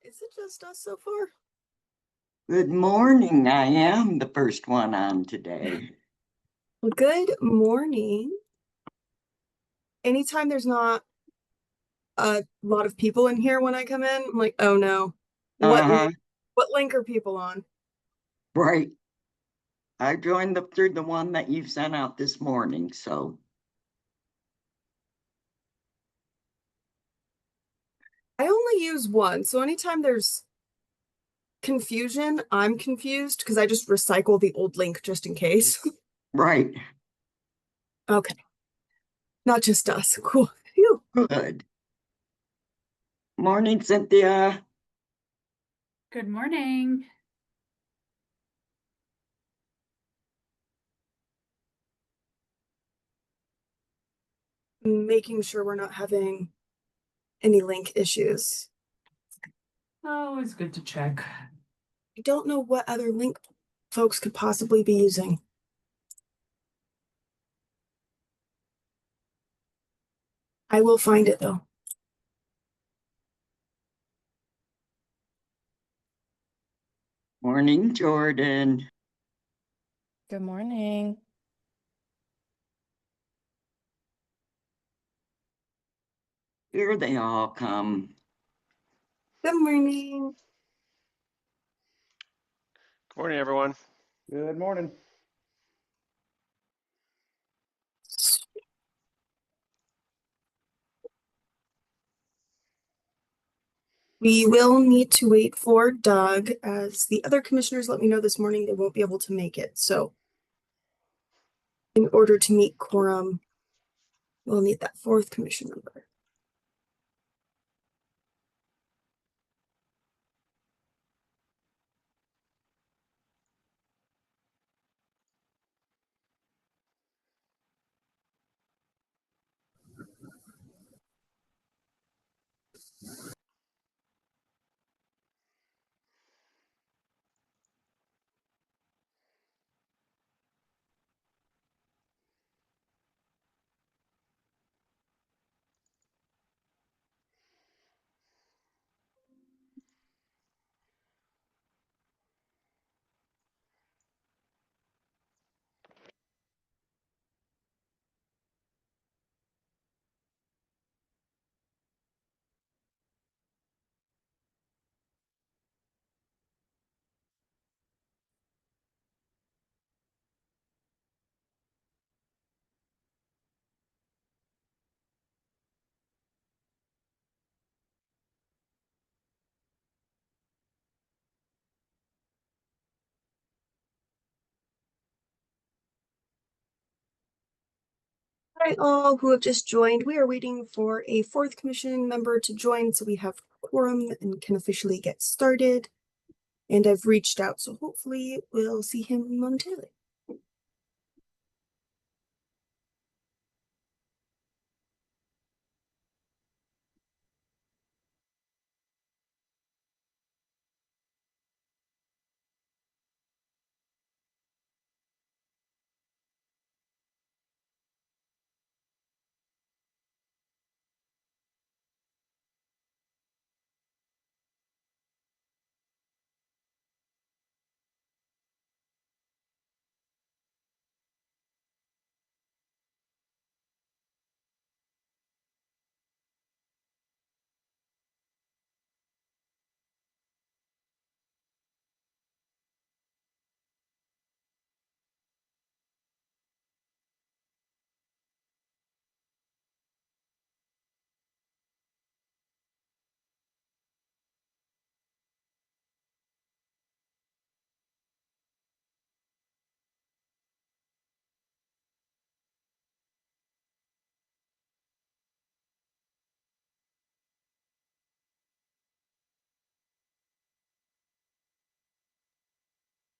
Is it just us so far? Good morning. I am the first one on today. Well, good morning. Anytime there's not a lot of people in here when I come in, I'm like, oh no. Uh-huh. What link are people on? Right. I joined through the one that you sent out this morning, so I only use one, so anytime there's confusion, I'm confused because I just recycle the old link just in case. right. Okay. Not just us. Cool. Phew. Good. Morning, Cynthia. Good morning. Making sure we're not having any link issues. Oh, it's good to check. I don't know what other link folks could possibly be using. I will find it though. Morning, Jordan. Good morning. Here they all come. Good morning. Good morning, everyone. Good morning. We will need to wait for Doug, as the other commissioners let me know this morning they won't be able to make it. So in order to meet quorum, we'll need that fourth commission member. All right, all who have just joined, we are waiting for a fourth commission member to join so we have quorum and can officially get started. And I've reached out, so hopefully we'll see him momentarily.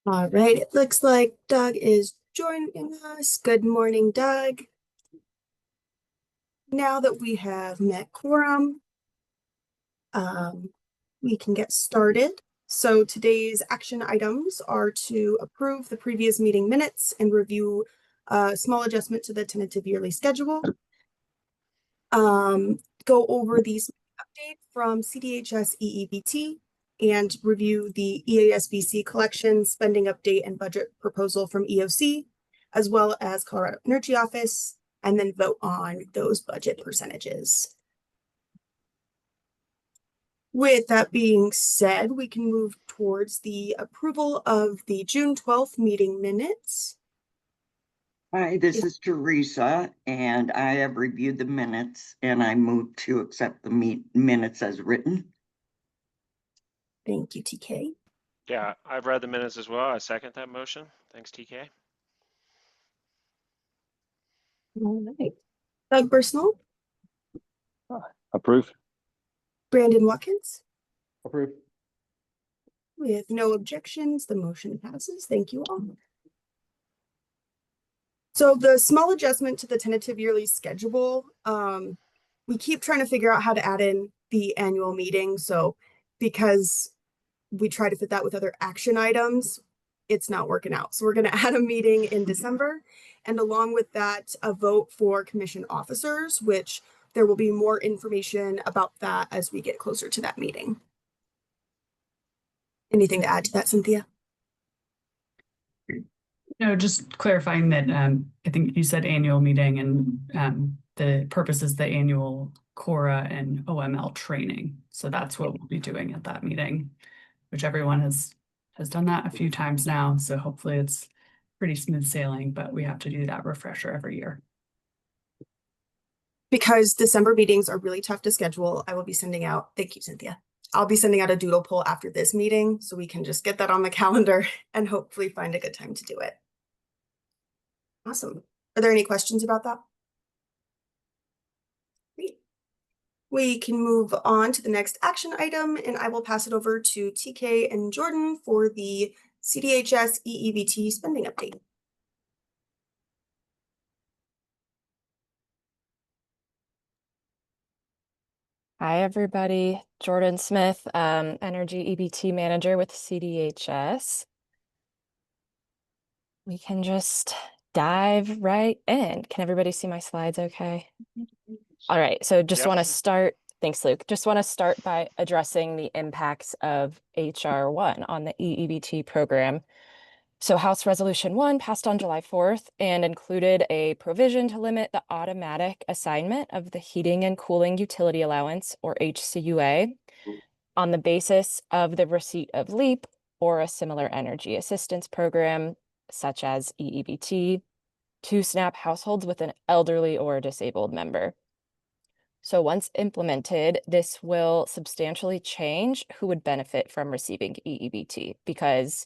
All right, it looks like Doug is joining us. Good morning, Doug. Now that we have met quorum, we can get started. So today's action items are to approve the previous meeting minutes and review a small adjustment to the tentative yearly schedule. Go over these update from CDHS EEBT and review the EASBC collection spending update and budget proposal from EOC, as well as Colorado Energy Office, and then vote on those budget percentages. With that being said, we can move towards the approval of the June 12th meeting minutes. Hi, this is Teresa, and I have reviewed the minutes, and I move to accept the minutes as written. Thank you, TK. Yeah, I've read the minutes as well. I second that motion. Thanks, TK. All right. Doug Personal, Approve. Brandon Watkins. Approve. With no objections, the motion passes. Thank you all. So the small adjustment to the tentative yearly schedule, we keep trying to figure out how to add in the annual meeting. So because we try to fit that with other action items, it's not working out. So we're going to add a meeting in December, and along with that, a vote for commission officers, which there will be more information about that as we get closer to that meeting. Anything to add to that, Cynthia? No, just clarifying that I think you said annual meeting, and the purpose is the annual Cora and OML training. So that's what we'll be doing at that meeting, which everyone has done that a few times now. So hopefully it's pretty smooth sailing, but we have to do that refresher every year. Because December meetings are really tough to schedule, I will be sending out, thank you, Cynthia. I'll be sending out a doodle poll after this meeting so we can just get that on the calendar and hopefully find a good time to do it. Awesome. Are there any questions about that? Great. We can move on to the next action item, and I will pass it over to TK and Jordan for the CDHS EEBT spending update. Hi, everybody. Jordan Smith, Energy EBT Manager with CDHS. We can just dive right in. Can everybody see my slides okay? All right, so just want to start, thanks, Luke. Just want to start by addressing the impacts of HR 1 on the EEBT program. So House Resolution 1 passed on July 4th and included a provision to limit the automatic assignment of the Heating and Cooling Utility Allowance, or HCUA, on the basis of the receipt of LEAP or a similar energy assistance program, such as EEBT, to SNAP households with an elderly or disabled member. So once implemented, this will substantially change who would benefit from receiving EEBT, because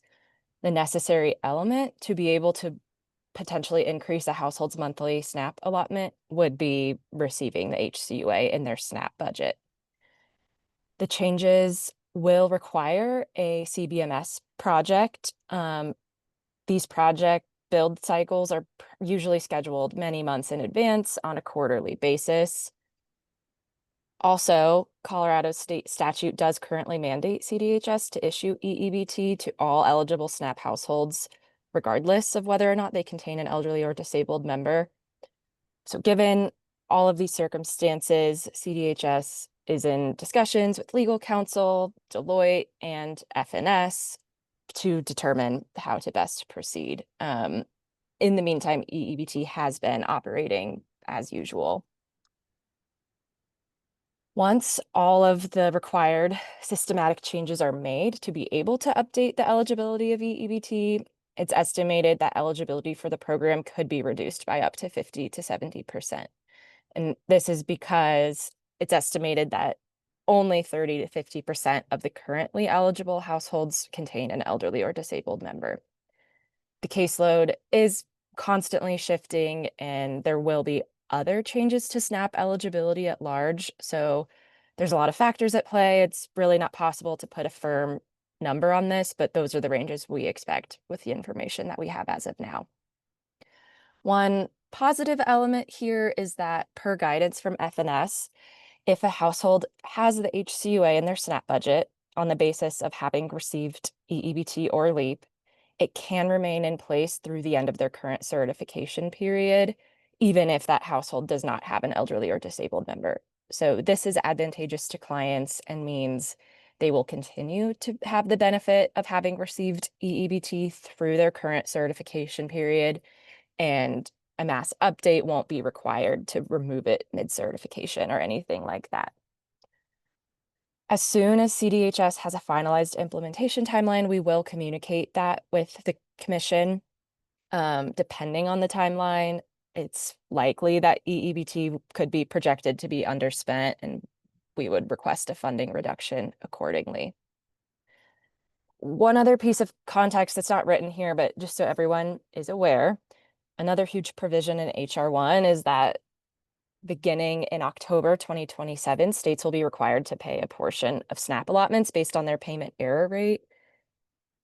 the necessary element to be able to potentially increase a household's monthly SNAP allotment would be receiving the HCUA in their SNAP budget. The changes will require a CBMS project. These project build cycles are usually scheduled many months in advance on a quarterly basis. Also, Colorado state statute does currently mandate CDHS to issue EEBT to all eligible SNAP households, regardless of whether or not they contain an elderly or disabled member. So given all of these circumstances, CDHS is in discussions with legal counsel, Deloitte, and FNS to determine how to best proceed. In the meantime, EEBT has been operating as usual. Once all of the required systematic changes are made to be able to update the eligibility of EEBT, it's estimated that eligibility for the program could be reduced by up to 50 to 70%. And this is because it's estimated that only 30 to 50% of the currently eligible households contain an elderly or disabled member. The caseload is constantly shifting, and there will be other changes to SNAP eligibility at large. So there's a lot of factors at play. It's really not possible to put a firm number on this, but those are the ranges we expect with the information that we have as of now. One positive element here is that per guidance from FNS, if a household has the HCUA in their SNAP budget on the basis of having received EEBT or LEAP, it can remain in place through the end of their current certification period, even if that household does not have an elderly or disabled member. So this is advantageous to clients and means they will continue to have the benefit of having received EEBT through their current certification period, and a mass update won't be required to remove it mid-certification or anything like that. As soon as CDHS has a finalized implementation timeline, we will communicate that with the commission. Depending on the timeline, it's likely that EEBT could be projected to be underspent, and we would request a funding reduction accordingly. One other piece of context that's not written here, but just so everyone is aware, another huge provision in HR 1 is that beginning in October 2027, states will be required to pay a portion of SNAP allotments based on their payment error rate.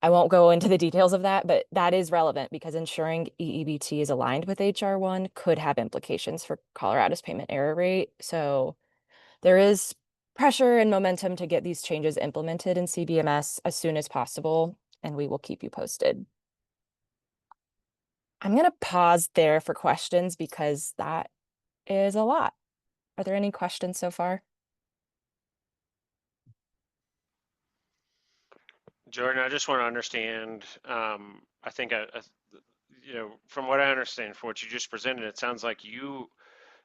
I won't go into the details of that, but that is relevant because ensuring EEBT is aligned with HR 1 could have implications for Colorado's payment error rate. So there is pressure and momentum to get these changes implemented in CBMS as soon as possible, and we will keep you posted. I'm going to pause there for questions because that is a lot. Are there any questions so far? Jordan, I just want to understand, I think, you know, from what I understand, from what you just presented, it sounds like you,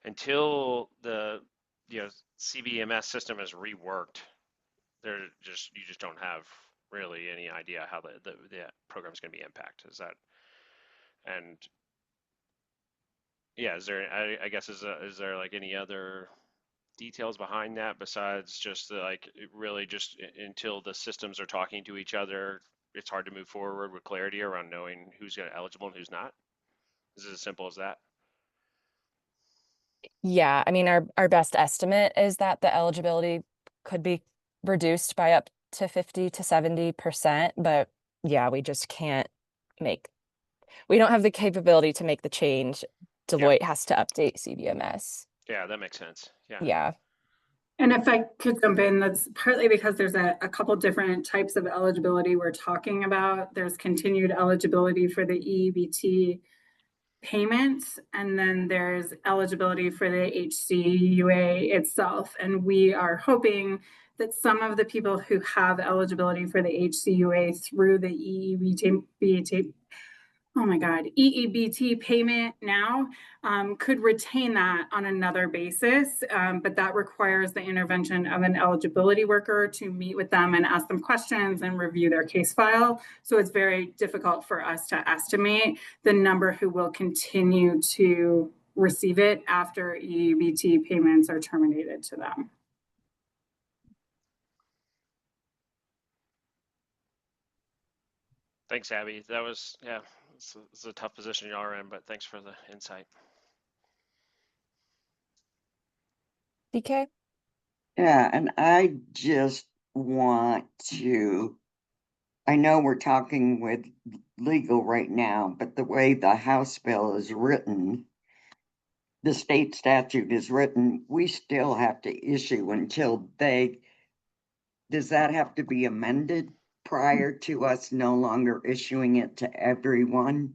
until the, you know, CBMS system is reworked, you just don't have really any idea how the program is going to be impacted. Is that, and yeah, is there, I guess, is there like any other details behind that besides just the, like, really just until the systems are talking to each other, it's hard to move forward with clarity around knowing who's eligible and who's not? Is it as simple as that? Yeah, I mean, our best estimate is that the eligibility could be reduced by up to 50 to 70%, but yeah, we just can't we don't have the capability to make the change. Deloitte has to update CBMS. Yeah, that makes sense. Yeah. Yeah. And if I could jump in, that's partly because there's a couple different types of eligibility we're talking about. There's continued eligibility for the EEBT payments, and then there's eligibility for the HCUA itself. And we are hoping that some of the people who have eligibility for the HCUA through the EEBT payment now could retain that on another basis, but that requires the intervention of an eligibility worker to meet with them and ask them questions and review their case file. So it's very difficult for us to estimate the number who will continue to receive it after EEBT payments are terminated to them. Thanks, Abby. That was, yeah, it's a tough position you are in, but thanks for the insight. DK? Yeah, and I just want to, I know we're talking with legal right now, but the way the House bill is written, the state statute is written, we still have to issue until does that have to be amended prior to us no longer issuing it to everyone?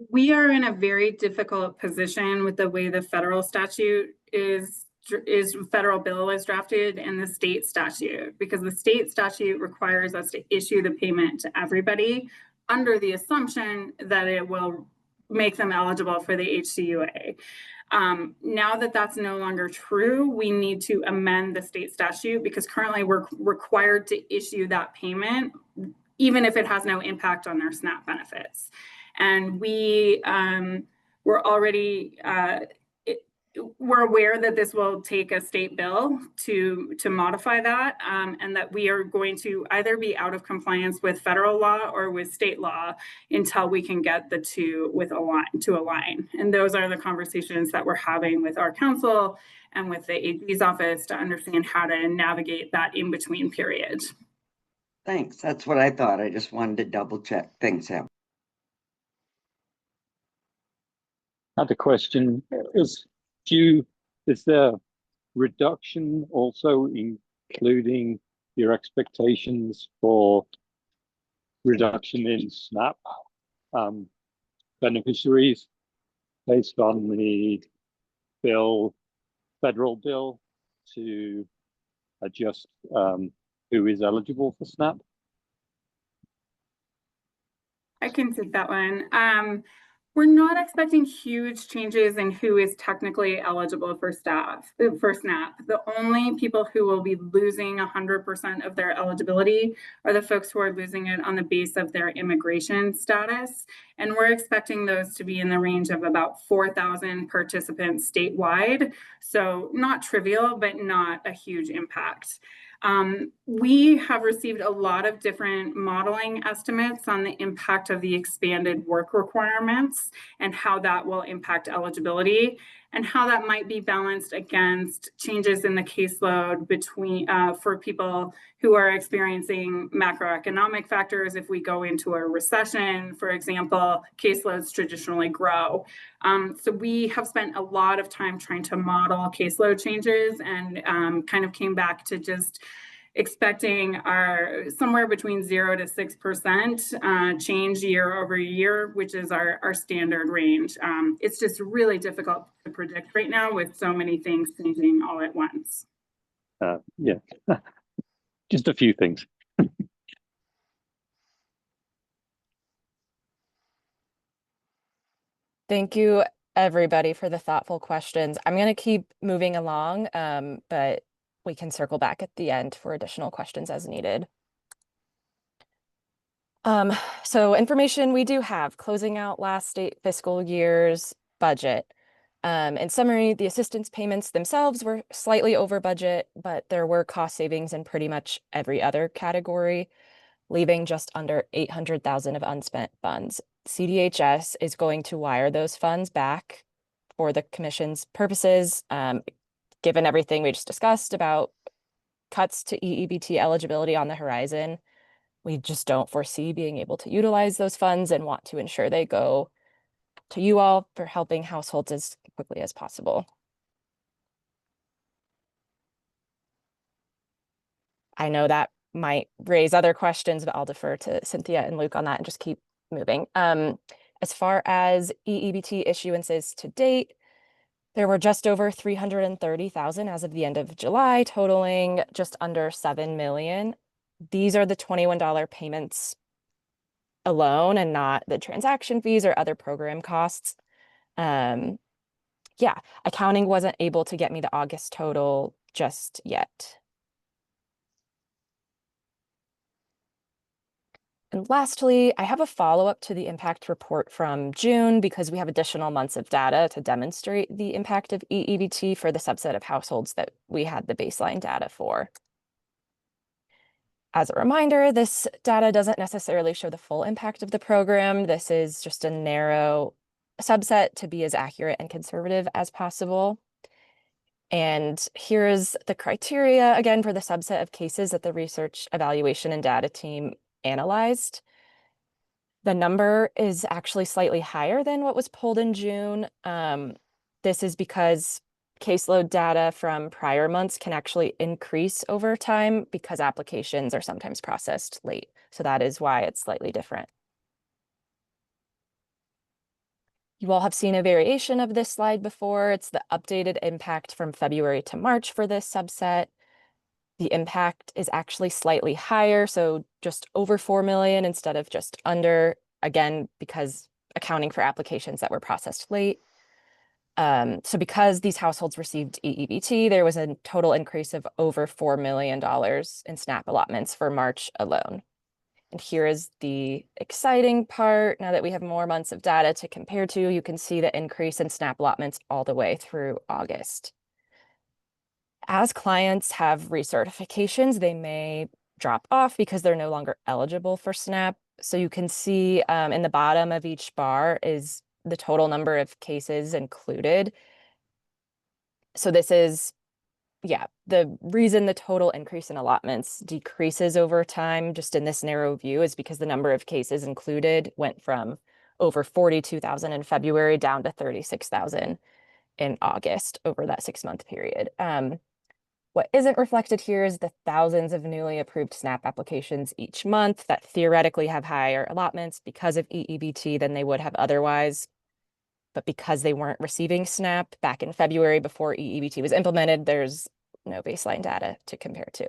We are in a very difficult position with the way the federal statute is federal bill is drafted and the state statute, because the state statute requires us to issue the payment to everybody under the assumption that it will make them eligible for the HCUA. Now that that's no longer true, we need to amend the state statute because currently we're required to issue that payment even if it has no impact on their SNAP benefits. And we're already we're aware that this will take a state bill to modify that, and that we are going to either be out of compliance with federal law or with state law until we can get the two to align. And those are the conversations that we're having with our council and with the AG's office to understand how to navigate that in-between period. Thanks. That's what I thought. I just wanted to double check. Thanks, Em. Another question is the reduction also including your expectations for reduction in SNAP beneficiaries based on the bill federal bill to adjust who is eligible for SNAP? I can take that one. We're not expecting huge changes in who is technically eligible for SNAP. The only people who will be losing 100% of their eligibility are the folks who are losing it on the base of their immigration status. And we're expecting those to be in the range of about 4,000 participants statewide. So not trivial, but not a huge impact. We have received a lot of different modeling estimates on the impact of the expanded work requirements and how that will impact eligibility and how that might be balanced against changes in the caseload between for people who are experiencing macroeconomic factors. If we go into a recession, for example, caseloads traditionally grow. So we have spent a lot of time trying to model caseload changes and kind of came back to just expecting our somewhere between 0 to 6% change year over year, which is our standard range. It's just really difficult to predict right now with so many things changing all at once. Yeah, just a few things. Thank you, everybody, for the thoughtful questions. I'm going to keep moving along, but we can circle back at the end for additional questions as needed. So information we do have, closing out last state fiscal year's budget. In summary, the assistance payments themselves were slightly over budget, but there were cost savings in pretty much every other category, leaving just under 800,000 of unspent funds. CDHS is going to wire those funds back for the commission's purposes, given everything we just discussed about cuts to EEBT eligibility on the horizon. We just don't foresee being able to utilize those funds and want to ensure they go to you all for helping households as quickly as possible. I know that might raise other questions, but I'll defer to Cynthia and Luke on that and just keep moving. As far as EEBT issuances to date, there were just over 330,000 as of the end of July, totaling just under 7 million. These are the $21 payments alone and not the transaction fees or other program costs. Yeah, accounting wasn't able to get me the August total just yet. And lastly, I have a follow-up to the impact report from June because we have additional months of data to demonstrate the impact of EEBT for the subset of households that we had the baseline data for. As a reminder, this data doesn't necessarily show the full impact of the program. This is just a narrow subset to be as accurate and conservative as possible. And here's the criteria, again, for the subset of cases that the research, evaluation, and data team analyzed. The number is actually slightly higher than what was pulled in June. This is because caseload data from prior months can actually increase over time because applications are sometimes processed late. So that is why it's slightly different. You all have seen a variation of this slide before. It's the updated impact from February to March for this subset. The impact is actually slightly higher, so just over 4 million instead of just under, again, because accounting for applications that were processed late. So because these households received EEBT, there was a total increase of over $4 million in SNAP allotments for March alone. And here is the exciting part. Now that we have more months of data to compare to, you can see the increase in SNAP allotments all the way through August. As clients have recertifications, they may drop off because they're no longer eligible for SNAP. So you can see in the bottom of each bar is the total number of cases included. So this is, yeah, the reason the total increase in allotments decreases over time, just in this narrow view, is because the number of cases included went from over 42,000 in February down to 36,000 in August over that 6-month period. What isn't reflected here is the thousands of newly approved SNAP applications each month that theoretically have higher allotments because of EEBT than they would have otherwise. but because they weren't receiving SNAP back in February before EEBT was implemented, there's no baseline data to compare to.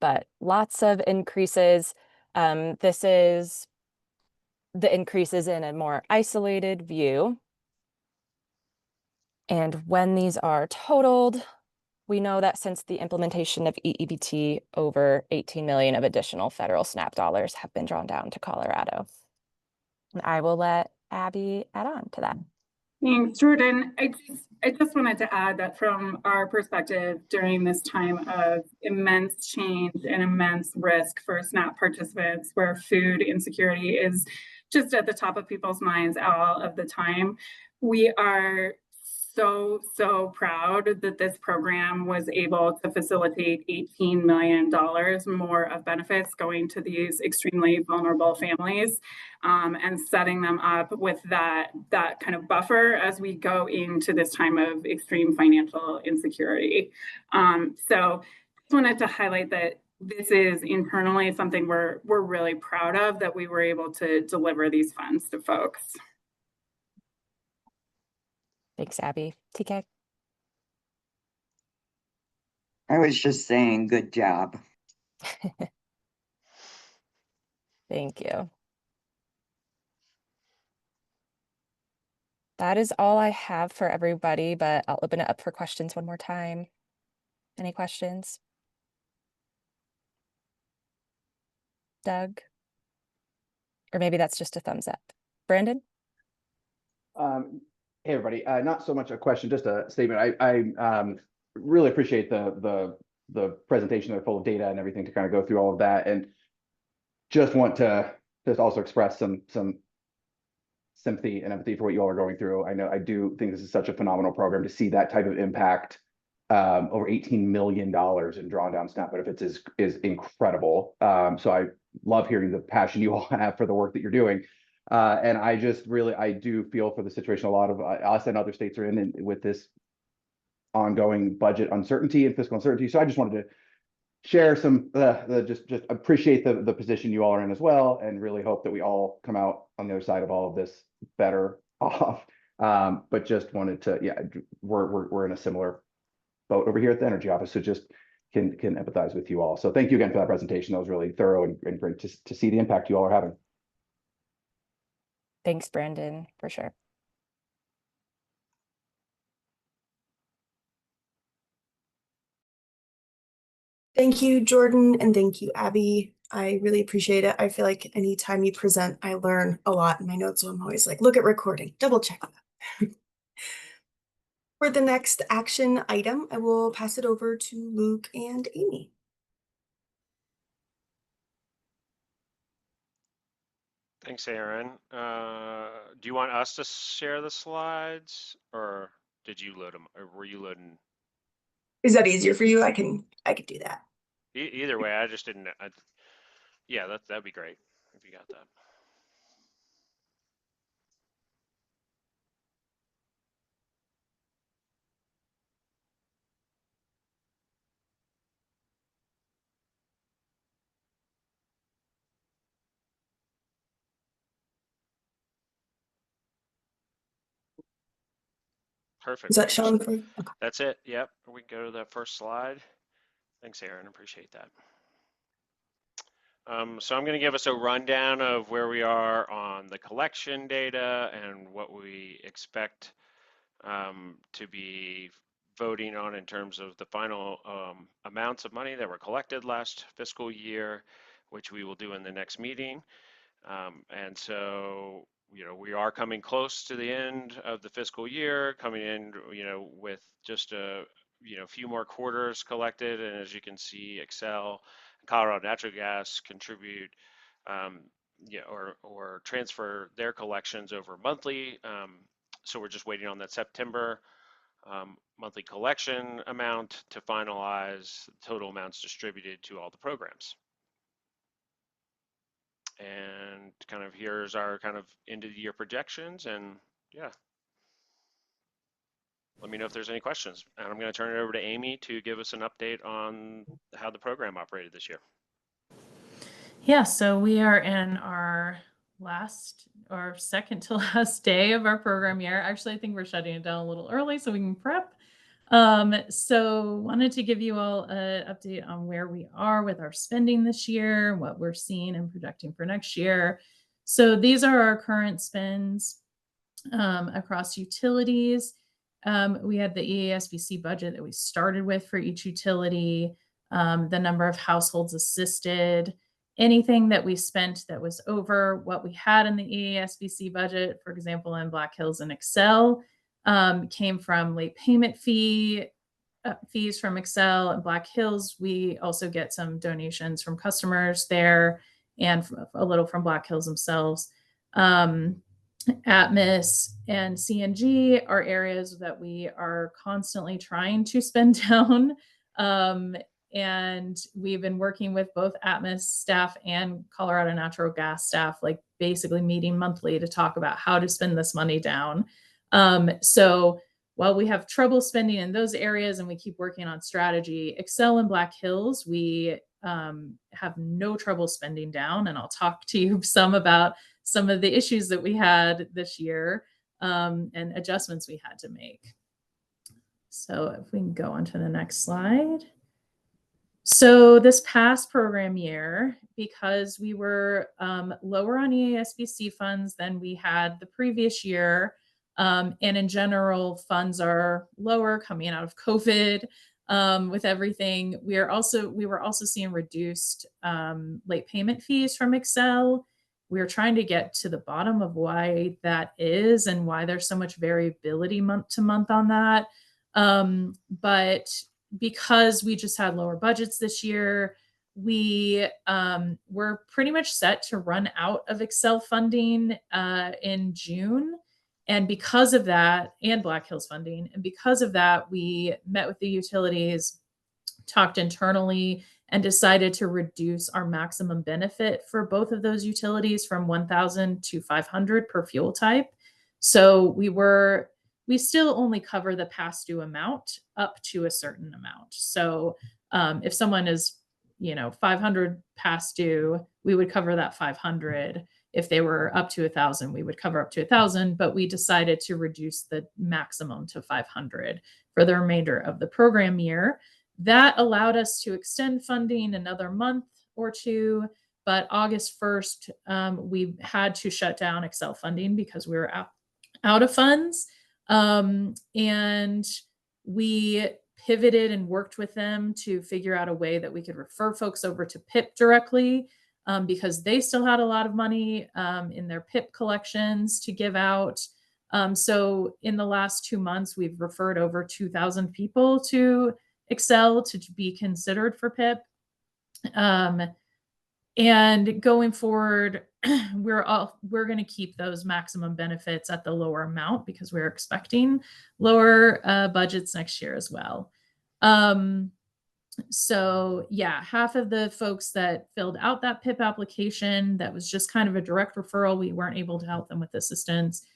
But lots of increases. This is the increases in a more isolated view. And when these are totaled, we know that since the implementation of EEBT, over 18 million of additional federal SNAP dollars have been drawn down to Colorado. And I will let Abby add on to that. Thanks, Jordan. I just wanted to add that from our perspective during this time of immense change and immense risk for SNAP participants, where food insecurity is just at the top of people's minds all of the time, we are so proud that this program was able to facilitate $18 million more of benefits going to these extremely vulnerable families, and setting them up with that kind of buffer as we go into this time of extreme financial insecurity. So just wanted to highlight that this is internally something we're really proud of, that we were able to deliver these funds to folks. Thanks, Abby. TK? I was just saying, good job. Thank you. That is all I have for everybody, but I'll open it up for questions one more time. Any questions? Doug? Or maybe that's just a thumbs up. Brandon? Hey, everybody. Not so much a question, just a statement. I really appreciate the presentation. They're full of data and everything to kind of go through all of that, and just want to just also express some sympathy and empathy for what you all are going through. I do think this is such a phenomenal program to see that type of impact. Over $18 million in drawn down SNAP benefits is incredible. So I love hearing the passion you all have for the work that you're doing. And I do feel for the situation a lot of us and other states are in with this ongoing budget uncertainty and fiscal uncertainty. So I just wanted to share some, just appreciate the position you all are in as well, and really hope that we all come out on the other side of all of this better off. But just wanted to, yeah, we're in a similar boat over here at the Energy Office, so just can empathize with you all. So thank you again for that presentation. That was really thorough and great to see the impact you all are having. Thanks, Brandon, for sure. Thank you, Jordan, and thank you, Abby. I really appreciate it. I feel like anytime you present, I learn a lot in my notes, so I'm always like, look at recording, double check that. For the next action item, I will pass it over to Luke and Amy. Thanks, Aaron. Do you want us to share the slides, or did you load them, or were you loading? Is that easier for you? I can do that. Either way, I just didn't. Yeah, that'd be great if you got that. Perfect. Is that showing for you? Okay. That's it. Yep. We can go to that first slide. Thanks, Aaron. Appreciate that. So I'm going to give us a rundown of where we are on the collection data and what we expect to be voting on in terms of the final amounts of money that were collected last fiscal year, which we will do in the next meeting. And so, we are coming close to the end of the fiscal year, coming in, with just a few more quarters collected. And as you can see, Excel, Colorado Natural Gas contribute, or transfer their collections over monthly. So we're just waiting on that September monthly collection amount to finalize total amounts distributed to all the programs. And kind of here's our kind of end of the year projections, and yeah. Let me know if there's any questions. And I'm going to turn it over to Amy to give us an update on how the program operated this year. Yeah, so we are in our last or second to last day of our program year. Actually, I think we're shutting it down a little early so we can prep. So wanted to give you all an update on where we are with our spending this year, what we're seeing and projecting for next year. So these are our current spends across utilities. We had the EASBC budget that we started with for each utility, the number of households assisted, anything that we spent that was over what we had in the EASBC budget, for example, in Black Hills and Excel, came from late payment fees from Excel and Black Hills. We also get some donations from customers there and a little from Black Hills themselves. Atmos and CNG are areas that we are constantly trying to spend down. And we've been working with both Atmos staff and Colorado Natural Gas staff, like basically meeting monthly to talk about how to spend this money down. So while we have trouble spending in those areas and we keep working on strategy, Excel and Black Hills, we have no trouble spending down. And I'll talk to you some about some of the issues that we had this year and adjustments we had to make. So if we can go on to the next slide. So this past program year, because we were lower on EASBC funds than we had the previous year, and in general, funds are lower coming out of COVID with everything. We were also seeing reduced late payment fees from Excel. We're trying to get to the bottom of why that is and why there's so much variability month to month on that. But because we just had lower budgets this year, we were pretty much set to run out of Excel funding in June. And because of that, and Black Hills funding, and because of that, we met with the utilities, talked internally, and decided to reduce our maximum benefit for both of those utilities from 1,000 to 500 per fuel type. So we still only cover the past due amount up to a certain amount. So if someone is, 500 past due, we would cover that 500. If they were up to 1,000, we would cover up to 1,000, but we decided to reduce the maximum to 500 for the remainder of the program year. That allowed us to extend funding another month or two, but August 1st, we had to shut down Excel funding because we were out of funds. And we pivoted and worked with them to figure out a way that we could refer folks over to PIP directly because they still had a lot of money in their PIP collections to give out. So in the last 2 months, we've referred over 2,000 people to Excel to be considered for PIP. And going forward, we're going to keep those maximum benefits at the lower amount because we're expecting lower budgets next year as well. So yeah, half of the folks that filled out that PIP application, that was just kind of a direct referral, we weren't able to help them with assistance,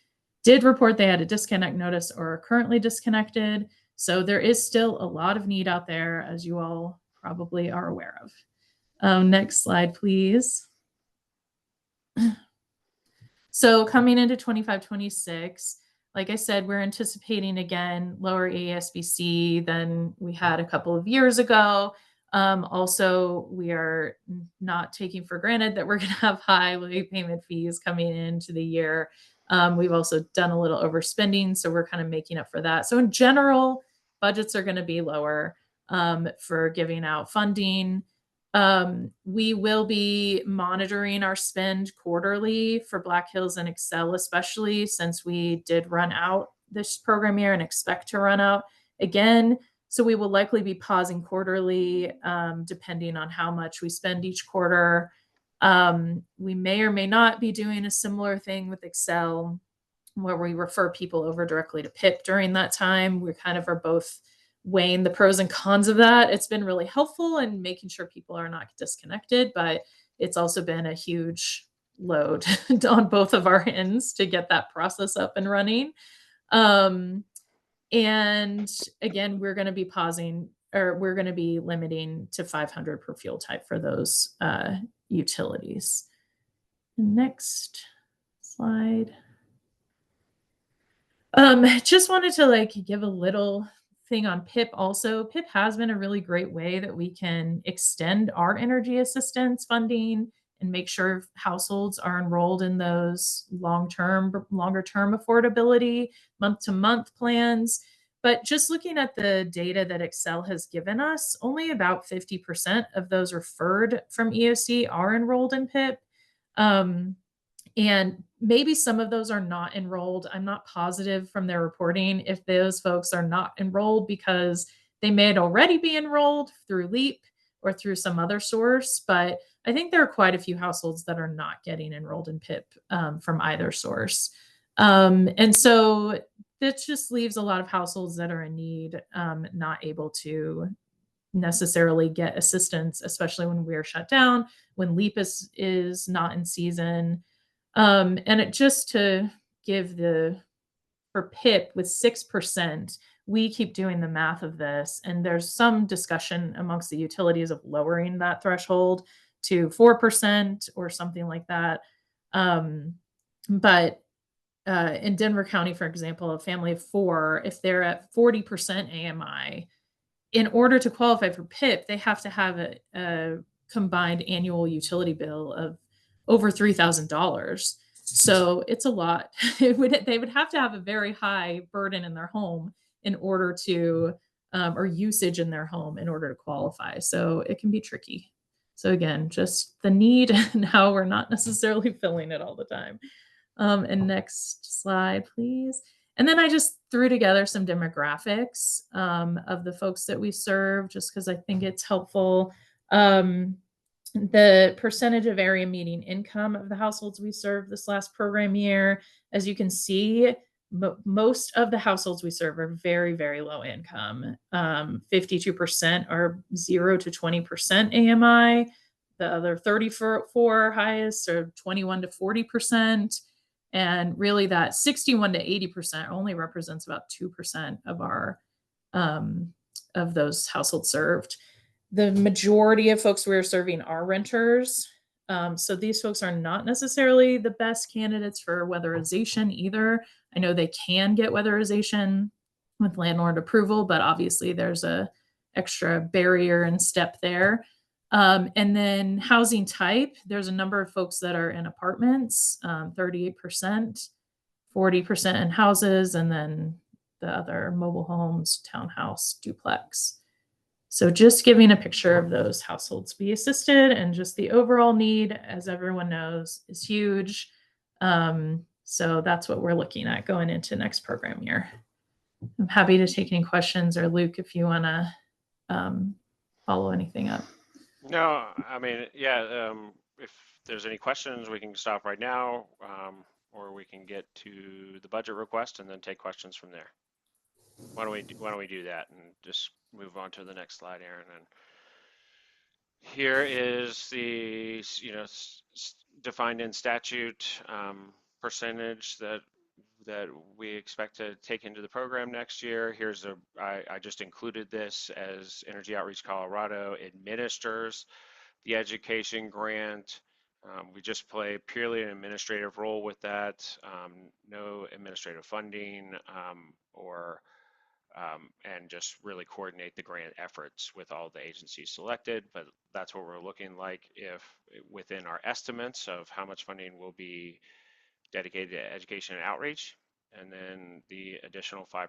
did report they had a disconnect notice or are currently disconnected. So there is still a lot of need out there, as you all probably are aware of. Next slide, please. So coming into 25-26, like I said, we're anticipating again lower EASBC than we had a couple of years ago. Also, we are not taking for granted that we're going to have high late payment fees coming into the year. We've also done a little overspending, so we're kind of making up for that. So in general, budgets are going to be lower for giving out funding. We will be monitoring our spend quarterly for Black Hills and Excel, especially since we did run out this program year and expect to run out again. So we will likely be pausing quarterly, depending on how much we spend each quarter. We may or may not be doing a similar thing with Excel, where we refer people over directly to PIP during that time. We kind of are both weighing the pros and cons of that. It's been really helpful in making sure people are not disconnected, but it's also been a huge load on both of our ends to get that process up and running. And again, we're going to be pausing, or we're going to be limiting to 500 per fuel type for those utilities. Next slide. Just wanted to like give a little thing on PIP also. PIP has been a really great way that we can extend our energy assistance funding and make sure households are enrolled in those longer term affordability month-to-month plans. But just looking at the data that Excel has given us, only about 50% of those referred from EOC are enrolled in PIP. And maybe some of those are not enrolled. I'm not positive from their reporting if those folks are not enrolled because they may already be enrolled through LEAP or through some other source. But I think there are quite a few households that are not getting enrolled in PIP from either source. And so this just leaves a lot of households that are in need, not able to necessarily get assistance, especially when we're shut down, when LEAP is not in season. And it just to give for PIP with 6%, we keep doing the math of this, and there's some discussion amongst the utilities of lowering that threshold to 4% or something like that. But in Denver County, for example, a family of 4, if they're at 40% AMI, in order to qualify for PIP, they have to have a combined annual utility bill of over $3,000. So it's a lot. They would have to have a very high burden in their home in order to, or usage in their home in order to qualify. So it can be tricky. So again, just the need and how we're not necessarily filling it all the time. And next slide, please. And then I just threw together some demographics of the folks that we serve, just because I think it's helpful. The percentage of area median income of the households we serve this last program year, as you can see, most of the households we serve are very, very low income. 52% are 0 to 20% AMI. The other 34 highest are 21 to 40%. And really that 61 to 80% only represents about 2% of our of those households served. The majority of folks we're serving are renters. So these folks are not necessarily the best candidates for weatherization either. I know they can get weatherization with landlord approval, but obviously there's a extra barrier and step there. And then housing type, there's a number of folks that are in apartments, 38%, 40% in houses, and then the other mobile homes, townhouse, duplex. So just giving a picture of those households be assisted, and just the overall need, as everyone knows, is huge. So that's what we're looking at going into next program year. I'm happy to take any questions, or Luke, if you want to follow anything up. No, I mean, yeah, if there's any questions, we can stop right now, or we can get to the budget request and then take questions from there. Why don't we do that and just move on to the next slide, Aaron? And here is the, defined in statute percentage that we expect to take into the program next year. Here's I just included this as Energy Outreach Colorado administers the education grant. We just play purely an administrative role with that, no administrative funding and just really coordinate the grant efforts with all the agencies selected. But that's what we're looking like if within our estimates of how much funding will be dedicated to education and outreach, and then the additional 5%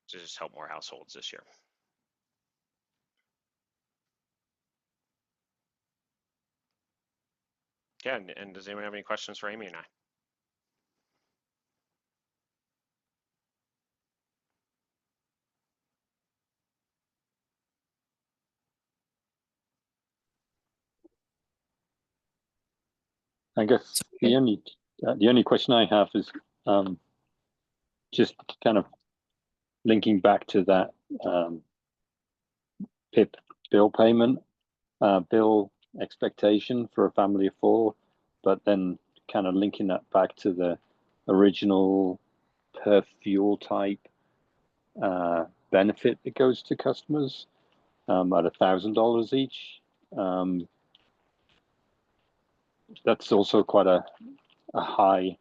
to just help more households this year. Yeah, and does anyone have any questions for Amy and I? I guess the only question I have is just kind of linking back to that PIP bill payment, bill expectation for a family of 4, but then kind of linking that back to the original per fuel type benefit that goes to customers at $1,000 each. That's also quite a a high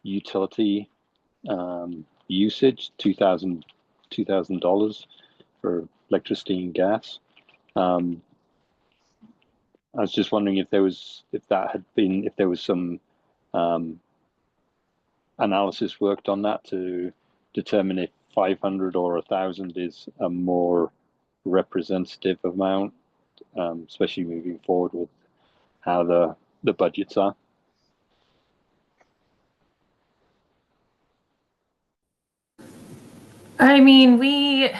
utility usage, $2,000 for electricity and gas. I was just wondering if there was some analysis worked on that to determine if 500 or 1,000 is a more representative amount, especially moving forward with how the budgets are. I mean, we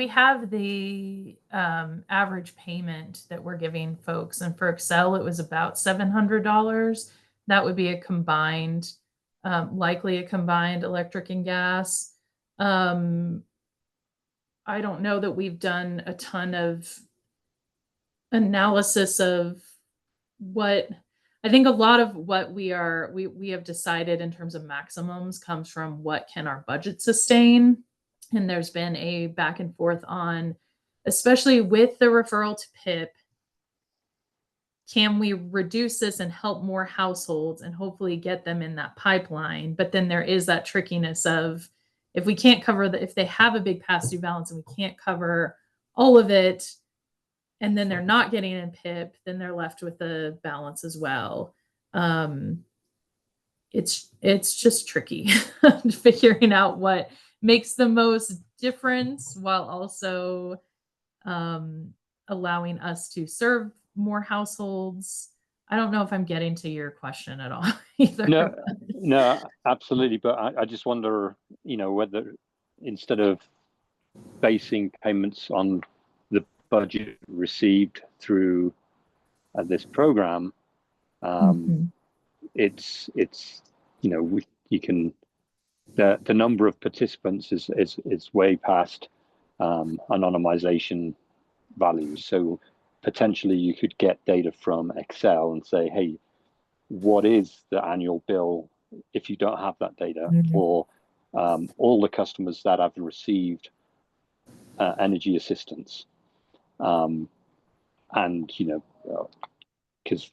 have the average payment that we're giving folks, and for Excel, it was about $700. That would be a combined, likely a combined electric and gas. I don't know that we've done a ton of analysis of what I think a lot of what we have decided in terms of maximums comes from what can our budget sustain. And there's been a back and forth on, especially with the referral to PIP, can we reduce this and help more households and hopefully get them in that pipeline? But then there is that trickiness of if we can't cover if they have a big past due balance and we can't cover all of it, and then they're not getting in PIP, then they're left with the balance as well. It's just tricky figuring out what makes the most difference while also allowing us to serve more households. I don't know if I'm getting to your question at all either. No, absolutely. But I just wonder, whether instead of basing payments on the budget received through this program, it's you can the number of participants is way past anonymization values. So potentially you could get data from Excel and say, hey, what is the annual bill if you don't have that data for all the customers that have received energy assistance, and because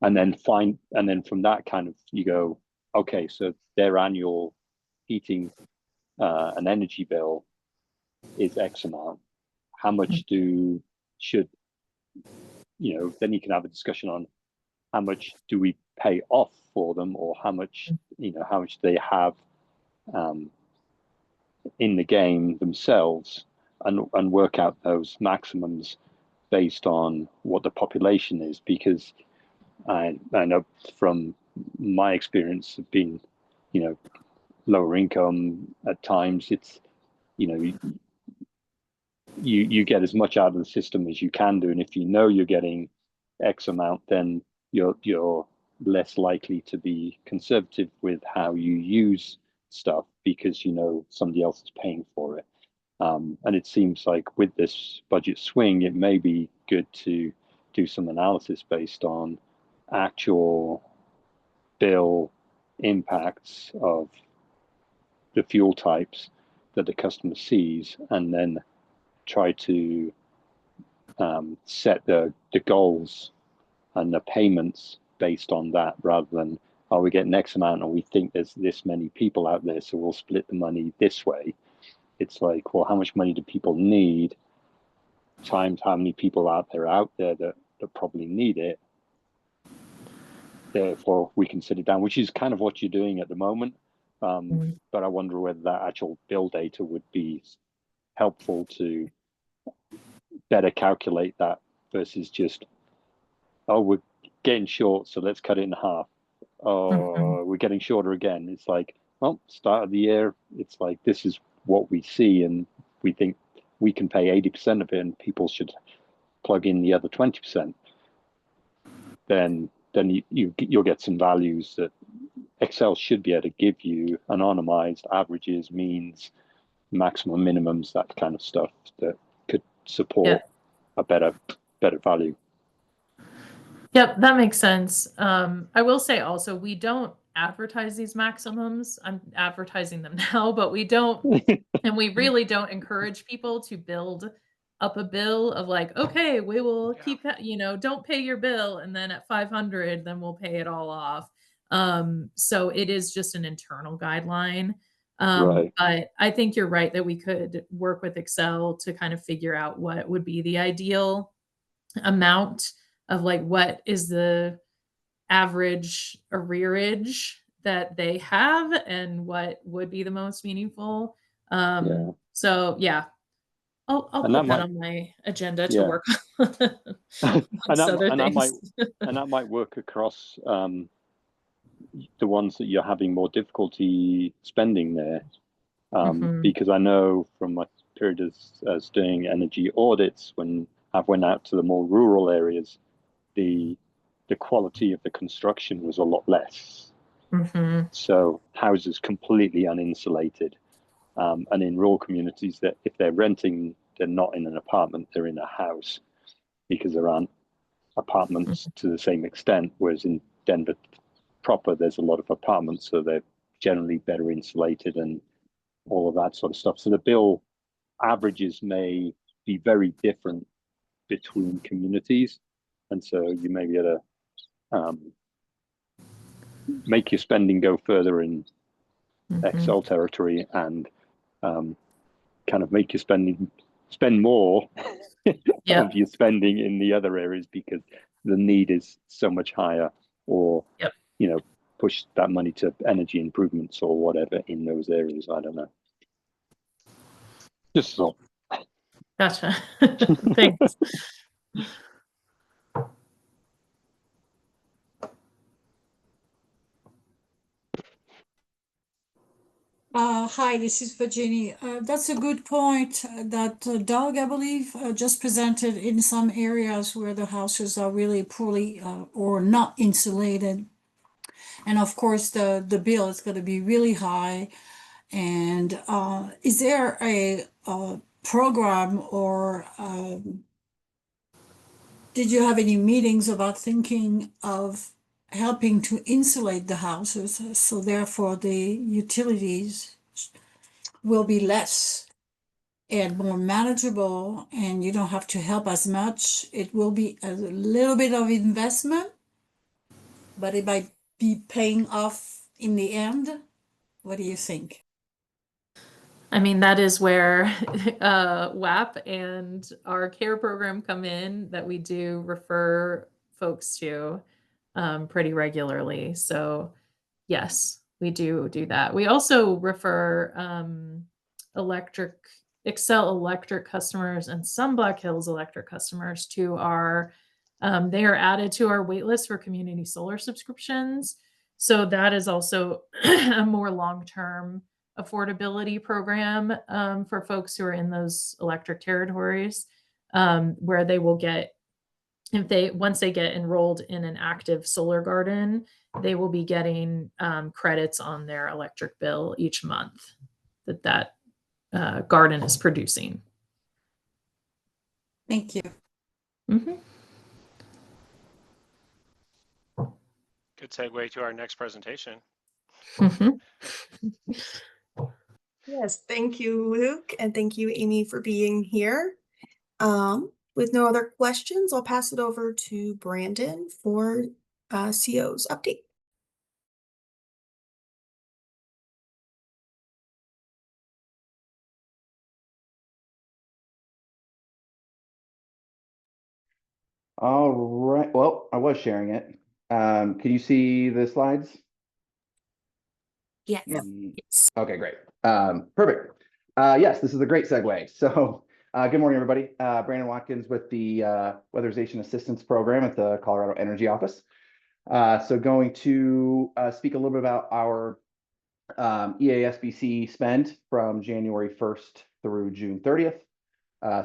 and then from that kind of you go, okay, so their annual heating and energy bill is X amount. How much then you can have a discussion on how much do we pay off for them, or how much they have in the game themselves, and work out those maximums based on what the population is. Because I know from my experience of being, lower income at times, it's, you get as much out of the system as you can do. And if you're getting X amount, then you're less likely to be conservative with how you use stuff because somebody else is paying for it. And it seems like with this budget swing, it may be good to do some analysis based on actual bill impacts of the fuel types that the customer sees, and then try to set the goals and the payments based on that, rather than, oh, we get X amount and we think there's this many people out there, so we'll split the money this way. It's like, well, how much money do people need times how many people out there that probably need it. Therefore, we can sit it down, which is kind of what you're doing at the moment. But I wonder whether that actual bill data would be helpful to better calculate that versus just, oh, we're getting short, so let's cut it in half. Oh, we're getting shorter again. It's like, well, start of the year, it's like, this is what we see, and we think we can pay 80% of it, and people should plug in the other 20%. Then you'll get some values that Excel should be able to give you, anonymized averages, means, maximum minimums, that kind of stuff that could support a better value. Yep, that makes sense. I will say also, we don't advertise these maximums. I'm advertising them now, but we don't, and we really don't encourage people to build up a bill of like, okay, we will Yeah. keep that, don't pay your bill. And then at 500, then we'll pay it all off. So it is just an internal guideline. Right. But I think you're right that we could work with Excel to kind of figure out what would be the ideal amount of like, what is the average arrearage that they have and what would be the most meaningful. Yeah. So yeah, I'll And put that that might, on my agenda to yeah. work on and amongst other that might things. and that might work across the ones that you're having more difficulty spending there. Mhm. Because I know from my period as doing energy audits, when I went out to the more rural areas, the quality of the construction was a lot less. Mhm. So houses completely uninsulated. And in rural communities, that if they're renting, they're not in an apartment, they're in a house, because there aren't apartments to the same extent. Whereas in Denver proper, there's a lot of apartments, so they're generally better insulated and all of that sort of stuff. So the bill averages may be very different between communities. And so you may be able to make your spending go further in Mhm. Excel territory and kind of make your spend more Yep. of your spending in the other areas because the need is so much higher, or Yep. push that money to energy improvements or whatever in those areas. I don't know. Just so. Gotcha. Thanks. Hi, this is Virginia. That's a good point that Doug, I believe, just presented in some areas where the houses are really poorly or not insulated. And of course, the bill is going to be really high. And is there a program or did you have any meetings about thinking of helping to insulate the houses so therefore the utilities will be less and more manageable and you don't have to help as much? It will be a little bit of investment, but it might be paying off in the end. What do you think? I mean, that is where WAP and our care program come in, that we do refer folks to pretty regularly. So yes, we do that. We also refer Excel electric customers and some Black Hills electric customers to our, they are added to our wait list for community solar subscriptions. So that is also a more long-term affordability program for folks who are in those electric territories, where they will get, once they get enrolled in an active solar garden, they will be getting credits on their electric bill each month that garden is producing. Thank you. Mhm. Good segue to our next presentation. Mhm. Yes, thank you, Luke, and thank you, Amy, for being here. With no other questions, I'll pass it over to Brandon for CO's update. All right. Well, I was sharing it. Can you see the slides? Yes. Yes. Okay, great. Perfect. Yes, this is a great segue. So, good morning, everybody. Brandon Watkins with the Weatherization Assistance Program at the Colorado Energy Office. So going to speak a little bit about our EASBC spend from January 1st through June 30th.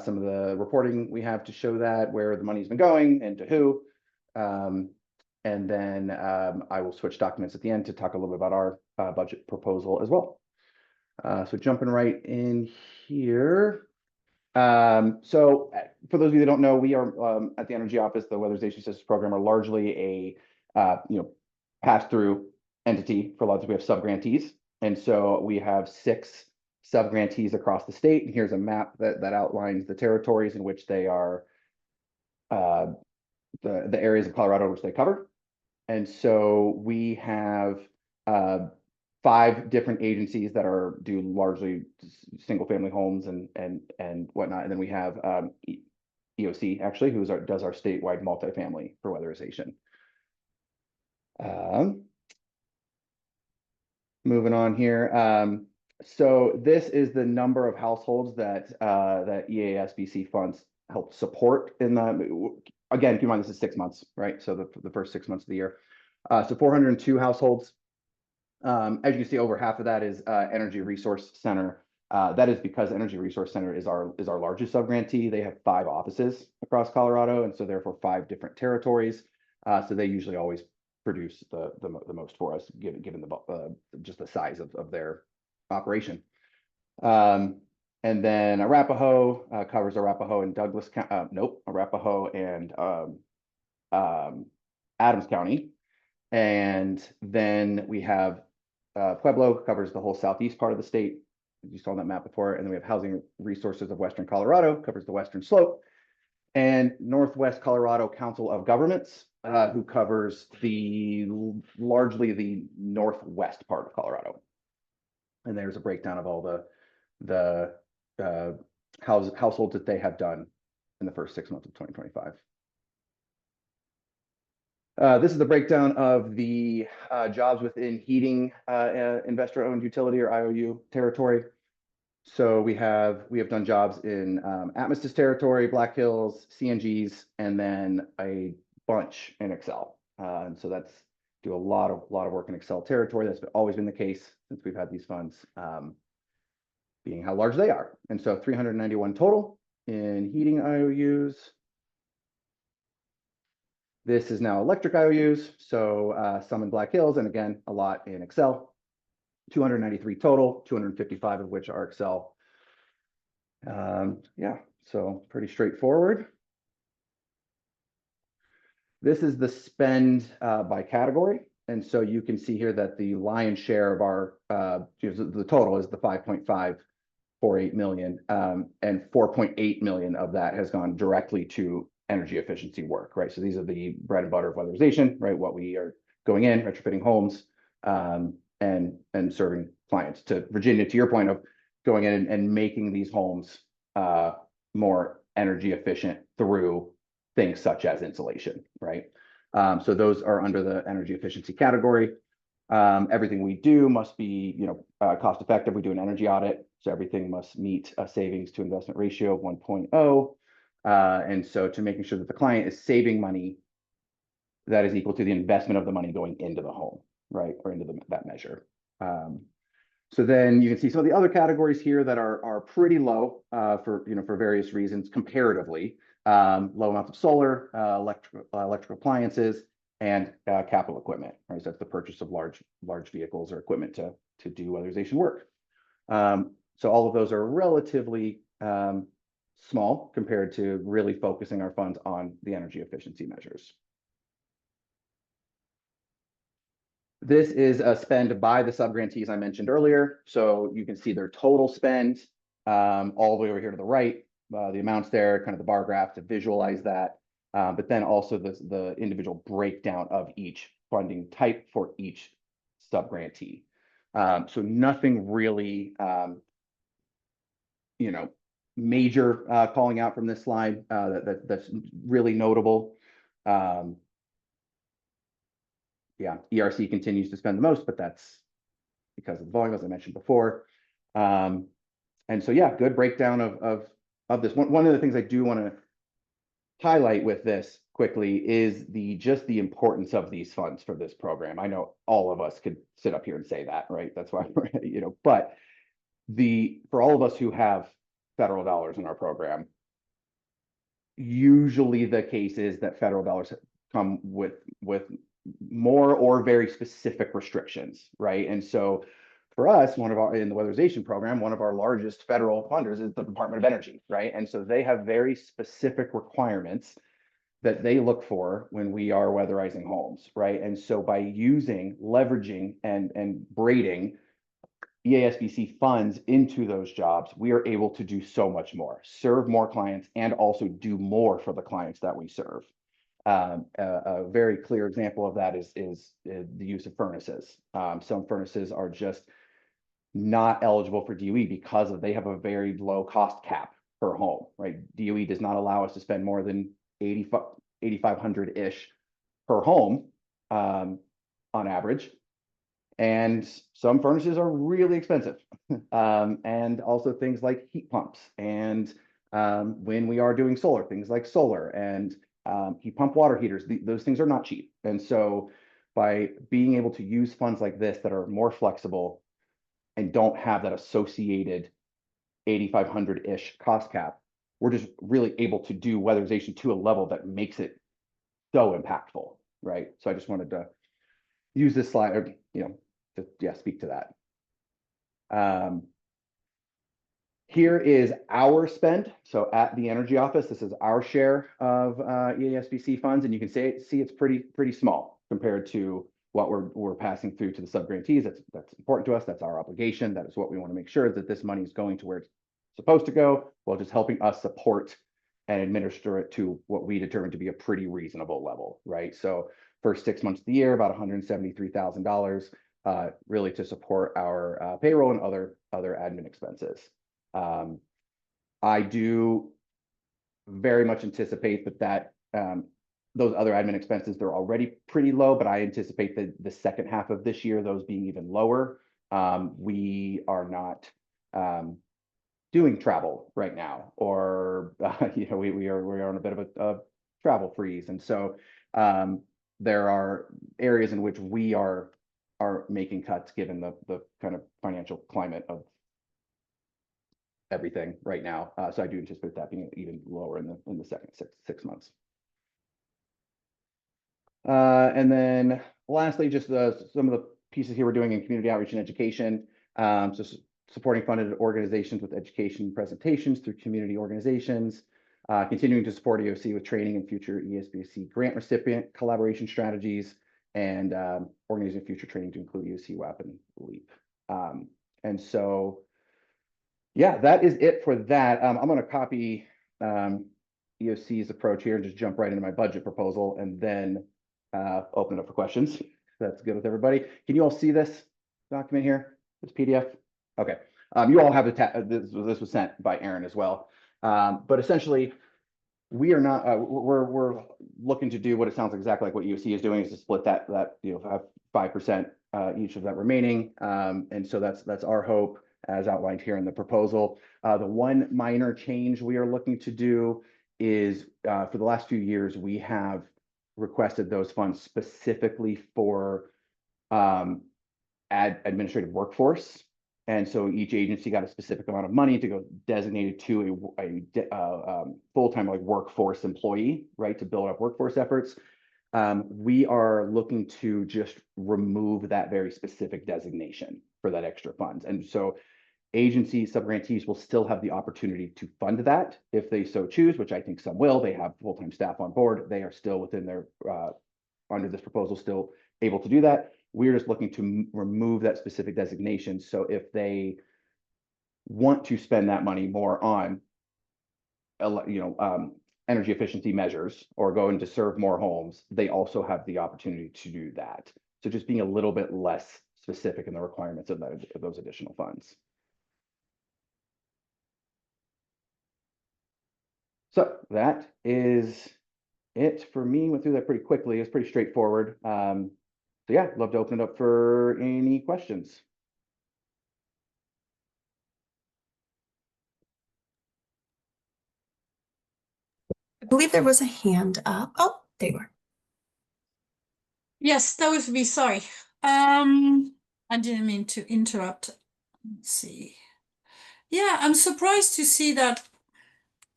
Some of the reporting we have to show that, where the money's been going and to who. And then I will switch documents at the end to talk a little bit about our budget proposal as well. So jumping right in here. So for those of you that don't know, we are at the Energy Office, the Weatherization Assistance Program, are largely a pass-through entity for lots of, we have sub-grantees. And so we have 6 subgrantees across the state. And here's a map that outlines the territories in which they are, the areas of Colorado which they cover. And so we have 5 different agencies that do largely single family homes and whatnot. And then we have EOC actually, does our statewide multifamily for weatherization. Moving on here. So this is the number of households that EASBC funds help support in the, again, keep in mind this is 6 months, right? So the first 6 months of the year. So 402 households. As you can see, over half of that is Energy Resource Center. That is because Energy Resource Center is our largest subgrantee. They have 5 offices across Colorado, and so therefore 5 different territories. So they usually always produce the most for us, given the just the size of their operation. And then Arapahoe covers Arapahoe and Douglas County. Nope, Arapahoe and Adams County. And then we have Pueblo covers the whole southeast part of the state. You saw that map before. And then we have Housing Resources of Western Colorado, covers the western slope. And Northwest Colorado Council of Governments, who covers largely the northwest part of Colorado. And there's a breakdown of all the households that they have done in the first 6 months of 2025. This is the breakdown of the jobs within heating investor-owned utility or IOU territory. So we have done jobs in Atmos's territory, Black Hills, CNGs, and then a bunch in Excel. And so that's do a lot of work in Excel territory. That's always been the case since we've had these funds, being how large they are. And so 391 total in heating IOUs. This is now electric IOUs, so some in Black Hills, and again, a lot in Excel. 293 total, 255 of which are Excel. Yeah, so pretty straightforward. This is the spend by category. And so you can see here that the lion's share of our, the total is the 5.548 million, and 4.8 million of that has gone directly to energy efficiency work, right? So these are the bread and butter of weatherization, right? What we are going in, retrofitting homes, and serving clients. To Virginia, to your point of going in and making these homes more energy efficient through things such as insulation, right? So those are under the energy efficiency category. Everything we do must be, cost effective. We do an energy audit, so everything must meet a savings to investment ratio of 1.0. And so to making sure that the client is saving money that is equal to the investment of the money going into the home, right? Or into that measure. So then you can see some of the other categories here that are pretty low for various reasons comparatively. Low amounts of solar, electrical appliances, and capital equipment, right? So that's the purchase of large vehicles or equipment to do weatherization work. So all of those are relatively small compared to really focusing our funds on the energy efficiency measures. This is a spend by the subgrantees I mentioned earlier. So you can see their total spend all the way over here to the right, the amounts there, kind of the bar graph to visualize that. But then also the individual breakdown of each funding type for each subgrantee. So nothing really, major calling out from this slide that's really notable. Yeah, ERC continues to spend the most, but that's because of the volume, as I mentioned before. And so, yeah, good breakdown of this. One of the things I do want to highlight with this quickly is just the importance of these funds for this program. I know all of us could sit up here and say that, right? That's why we're, but for all of us who have federal dollars in our program, usually the case is that federal dollars come with more or very specific restrictions, right? And so for us, in the weatherization program, one of our largest federal funders is the Department of Energy, right? And so they have very specific requirements that they look for when we are weatherizing homes, right? And so by leveraging and braiding EASBC funds into those jobs, we are able to do so much more, serve more clients, and also do more for the clients that we serve. A very clear example of that is the use of furnaces. Some furnaces are just not eligible for DOE because they have a very low cost cap per home, right? DOE does not allow us to spend more than 8,500-ish per home on average. And some furnaces are really expensive. And also things like heat pumps. And when we are doing solar, things like solar and heat pump water heaters, those things are not cheap. And so by being able to use funds like this that are more flexible and don't have that associated 8,500-ish cost cap, we're just really able to do weatherization to a level that makes it so impactful, right? So I just wanted to use this slide, to speak to that. Here is our spend. So at the energy office, this is our share of EASBC funds, and you can see it's pretty small compared to what we're passing through to the subgrantees. That's important to us. That's our obligation. That is what we want to make sure that this money is going to where it's supposed to go, while just helping us support and administer it to what we determine to be a pretty reasonable level, right? So first 6 months of the year, about $173,000, really to support our payroll and other admin expenses. I do very much anticipate that those other admin expenses, they're already pretty low, but I anticipate that the second half of this year, those being even lower. We are not doing travel right now, or we are on a bit of a travel freeze, and so there are areas in which we are making cuts given the kind of financial climate of everything right now. So I do anticipate that being even lower in the second six months. And then lastly, just some of the pieces here we're doing in community outreach and education. So supporting funded organizations with education presentations through community organizations, continuing to support EOC with training and future ESBC grant recipient collaboration strategies, and organizing future training to include EOC, WAP, and LEAP. And so, yeah, that is it for that. I'm going to copy EOC's approach here and just jump right into my budget proposal, and then open it up for questions. That's good with everybody. Can you all see this document here, this PDF? Okay. You all have this was sent by Aaron as well. But essentially, we are not. We're looking to do what it sounds exactly like what EOC is doing, is to split that 5% each of that remaining. And so that's our hope, as outlined here in the proposal. The one minor change we are looking to do is for the last few years, we have requested those funds specifically for administrative workforce. And so each agency got a specific amount of money to go designated to a full-time workforce employee, right, to build up workforce efforts. We are looking to just remove that very specific designation for that extra funds. And so agencies, subgrantees will still have the opportunity to fund that if they so choose, which I think some will. They have full-time staff on board. They are still within their, under this proposal, still able to do that. We're just looking to remove that specific designation. So if they want to spend that money more on, energy efficiency measures or going to serve more homes, they also have the opportunity to do that. So just being a little bit less specific in the requirements of those additional funds. So that is it for me. Went through that pretty quickly. It's pretty straightforward. So yeah, love to open it up for any questions. I believe there was a hand up. Oh, there you are. Yes, that was me. Sorry. I didn't mean to interrupt. Let's see. Yeah, I'm surprised to see that.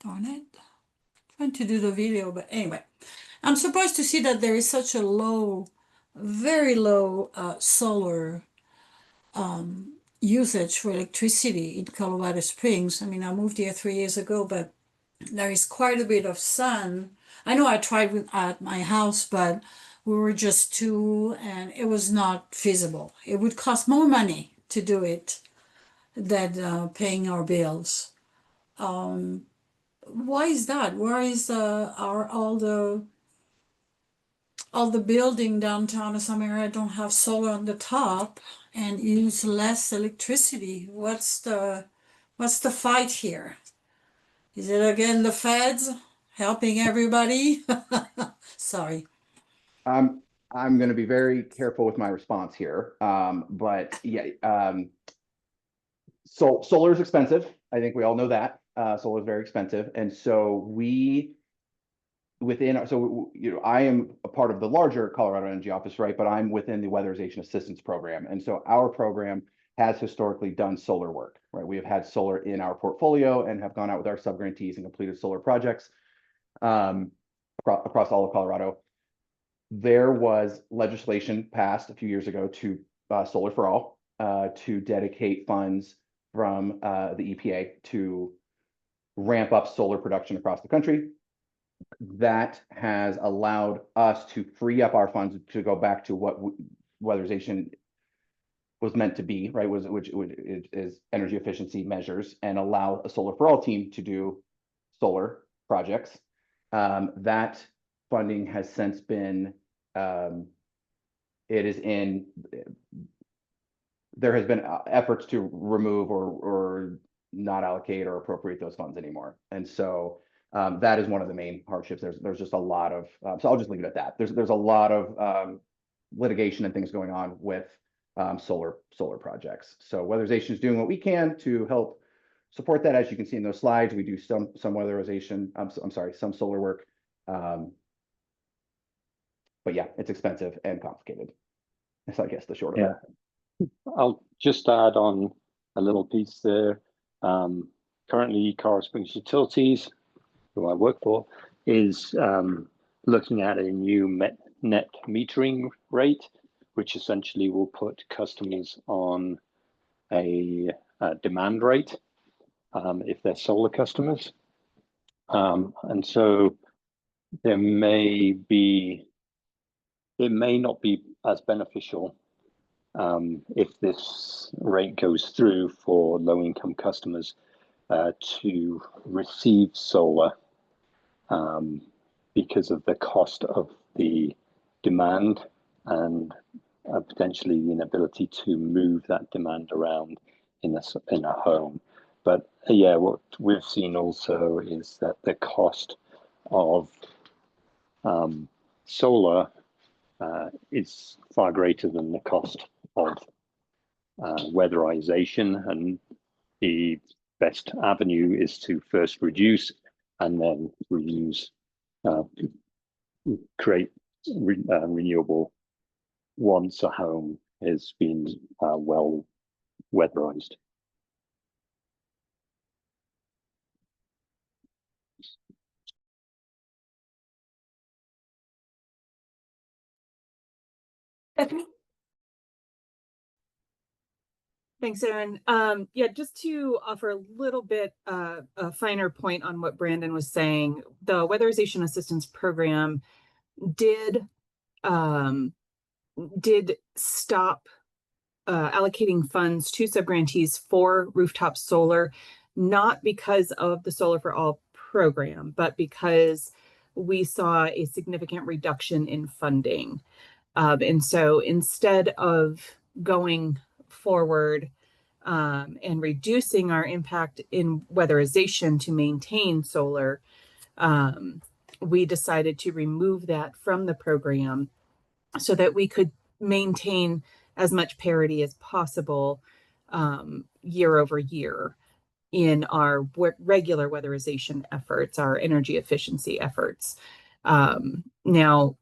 Darn it. Trying to do the video, but anyway, I'm surprised to see that there is such a low, very low solar usage for electricity in Colorado Springs. I mean, I moved here 3 years ago, but there is quite a bit of sun. I know I tried at my house, but we were just two and it was not feasible. It would cost more money to do it than paying our bills. Why is that? Why is are all the building downtown or some area don't have solar on the top and use less electricity? What's the fight here? Is it again the feds helping everybody? Sorry. I'm going to be very careful with my response here. But yeah, so solar is expensive. I think we all know that. Solar is very expensive. And so I am a part of the larger Colorado Energy Office, right? But I'm within the Weatherization Assistance Program. And so our program has historically done solar work, right? We have had solar in our portfolio and have gone out with our subgrantees and completed solar projects across all of Colorado. There was legislation passed a few years ago to Solar for All, to dedicate funds from the EPA to ramp up solar production across the country. That has allowed us to free up our funds to go back to what weatherization was meant to be, right? Which is energy efficiency measures, and allow a Solar for All team to do solar projects. That funding has since been there has been efforts to remove or not allocate or appropriate those funds anymore. And so that is one of the main hardships. There's just a lot of, so I'll just leave it at that. There's a lot of litigation and things going on with solar projects. So weatherization is doing what we can to help support that. As you can see in those slides, we do some weatherization, I'm sorry, some solar work. But yeah, it's expensive and complicated. That's, I guess, the short of it. I'll just add on a little piece there. Currently, Colorado Springs Utilities, who I work for, is looking at a new net metering rate, which essentially will put customers on a demand rate if they're solar customers. And so it may not be as beneficial if this rate goes through for low-income customers to receive solar because of the cost of the demand and potentially the inability to move that demand around in a home. But yeah, what we've seen also is that the cost of solar is far greater than the cost of weatherization, and the best avenue is to first reduce and then reuse, create renewable once a home has been well weatherized. Stephanie? Thanks, Erin. Yeah, just to offer a little bit a finer point on what Brandon was saying, the Weatherization Assistance Program did stop allocating funds to subgrantees for rooftop solar, not because of the Solar for All program, but because we saw a significant reduction in funding. And so instead of going forward and reducing our impact in weatherization to maintain solar, we decided to remove that from the program so that we could maintain as much parity as possible year over year in our regular weatherization efforts, our energy efficiency efforts. Now,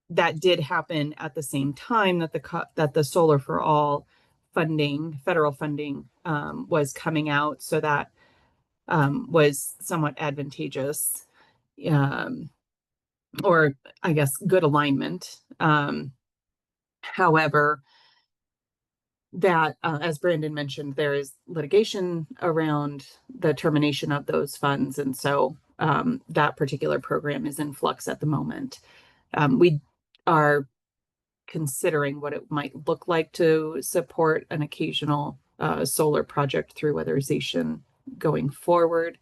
that did happen at the same time that the Solar for All funding, federal funding, was coming out, so that was somewhat advantageous, or I guess good alignment. However, that, as Brandon mentioned, there is litigation around the termination of those funds, and so that particular program is in flux at the moment. We are considering what it might look like to support an occasional solar project through weatherization going forward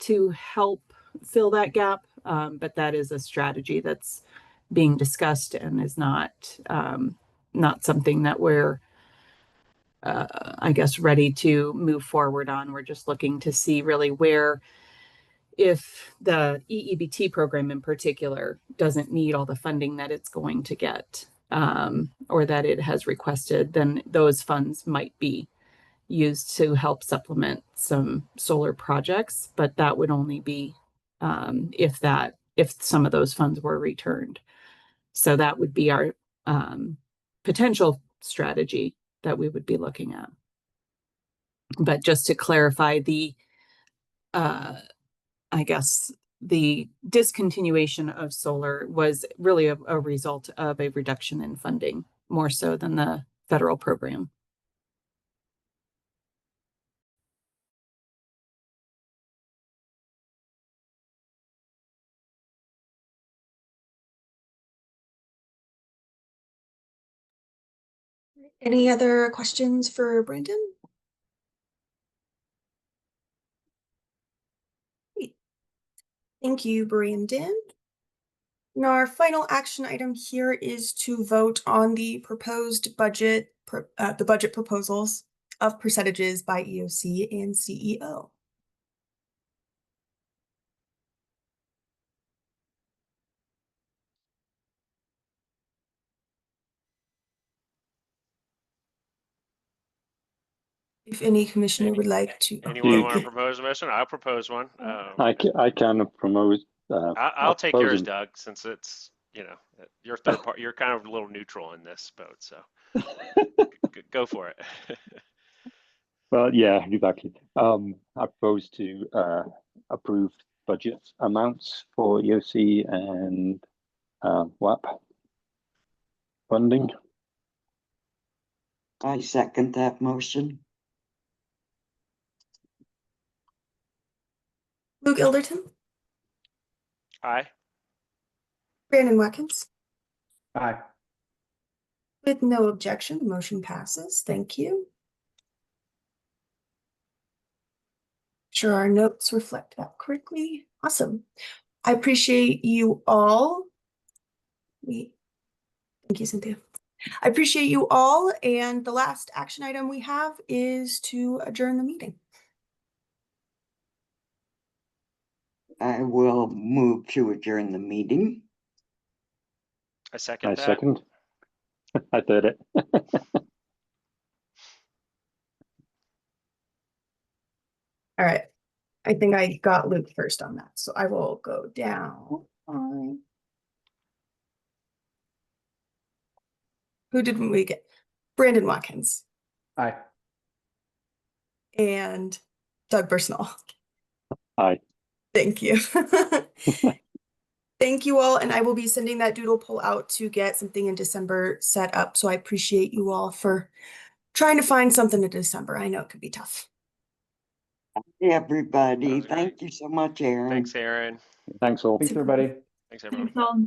to help fill that gap. But that is a strategy that's being discussed and is not something that we're I guess ready to move forward on. We're just looking to see really where, if the EEBT program in particular doesn't need all the funding that it's going to get, or that it has requested, then those funds might be used to help supplement some solar projects, but that would only be if some of those funds were returned. So that would be our potential strategy that we would be looking at. But just to clarify, I guess the discontinuation of solar was really a result of a reduction in funding, more so than the federal program. Any other questions for Brandon? Great. Thank you, Brandon. Now, our final action item here is to vote on the proposed budget, the budget proposals of percentages by EOC and CEO. If any commissioner would like to. Anyone want to propose a motion? I'll propose one. I can promote. I'll take yours, proposing. Doug, since it's, your third part. You're kind of a little neutral in this boat, so go for it. Well, yeah, exactly. I propose to approve budget amounts for EOC and WAP funding. I second that motion. Luke Ilderton, Aye. Brandon Watkins. Aye. With no objection, the motion passes. Thank you. Sure, our notes reflect that correctly. Awesome. I appreciate you all. Thank you, Cynthia. I appreciate you all. And the last action item we have is to adjourn the meeting. I will move to adjourn the meeting. I second that. Second. I third it. All right. I think I got Luke first on that, so I will go down. Who didn't we get? Brandon Watkins. Aye. And Doug Bursnall. Aye. Thank you. Thank you all, and I will be sending that doodle poll out to get something in December set up. So I appreciate you all for trying to find something in December. I know it could be tough. Everybody, thank you so much, Aaron. Thanks, Aaron. Thanks all. Thanks, everybody. Thanks, everyone. Thanks all.